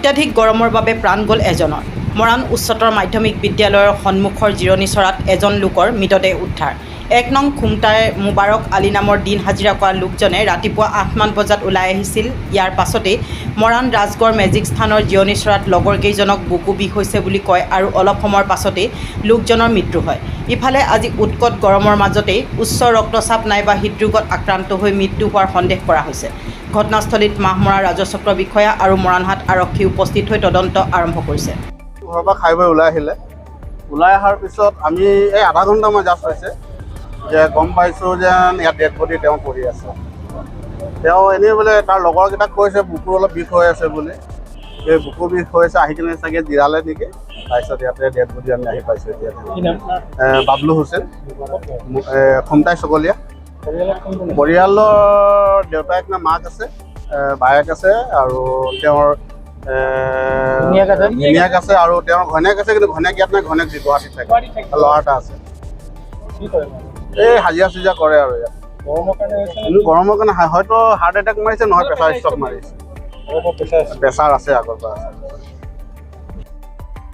অত্যাধিক গৰমৰ বাবে প্ৰাণ গ'ল এজনৰ। মৰাণ উচ্চতৰ মাধ্যমিক বিদ্যালয়ৰ সন্মুখৰ জিৰণিচৰাত এজন লোকৰ মৃতদেহ উদ্ধাৰ। ১ নং খুমটাৰ মুবাৰক আলী নামৰ দিন হাজিৰা কৰা লোকজনে ৰাতিপুৱা ৮ মান বজাত ওলাই আহিছিল। ইয়াৰ পাছতেই মৰাণ ৰাজগড় মেজিক স্থানৰ জিৰণিচৰাত লগৰ কেইজনক বুকু বিষ হৈছে বুলি কয় আৰু অলপ সময়ৰ পাছতেই লোকজনৰ মৃত্যু হয়। ইফালে আজি উৎকট গৰমৰ মাজতেই উচ্চ ৰক্তচাপ নাইবা হৃদৰোগত আক্ৰান্ত হৈ মৃত্যু হোৱাৰ সন্দেহ কৰা হৈছে। ঘটনাস্থলীত মাহমৰা ৰাজচক্ৰ বিষয়া আৰু মৰাণহাট আৰক্ষী উপস্থিত হৈ তদন্ত আৰম্ভ কৰিছে। ঘৰৰ পৰা খাই বৈ ওলাই আহিলে। ওলাই অহাৰ পিছত আমি এই আধা ঘণ্টামান জাষ্ট হৈছে যে গম পাইছোঁ যে ইয়াত ডেড বডি তেওঁ পৰি আছে। তেওঁ এনেই বোলে তাৰ লগৰকেইটাক কৈছে বুকুৰ অলপ বিষ হৈ আছে বুলি। এই বুকুৰ বিষ হৈ আছে আহি কিনে চাগে জিৰালে নেকি। তাৰপিছত ইয়াতে ডেড বডি আমি আহি পাইছোঁ এতিয়া। বাবলু হুছেইন, খুমটাই চকলীয়া। পৰিয়ালৰ দেউতাক নে মাক আছে, বায়েক আছে আৰু তেওঁৰ ঘৈণীয়েক আছে আৰু তেওঁৰ ঘৈণীয়েক আছে, কিন্তু ঘৈণীয়েক ইয়াত নাই, ঘৈণীয়েক গুৱাহাটীত থাকে। ল'ৰা এটা আছে, এই হাজিৰা চাজিৰা কৰে আৰু ইয়াত। গৰমৰ কাৰণে হয়তো হাৰ্ট এটেক মাৰিছে, নহয় প্ৰেছাৰ ষ্ট্ৰক মাৰিছে। প্ৰেছাৰ আছে আগৰ পৰা।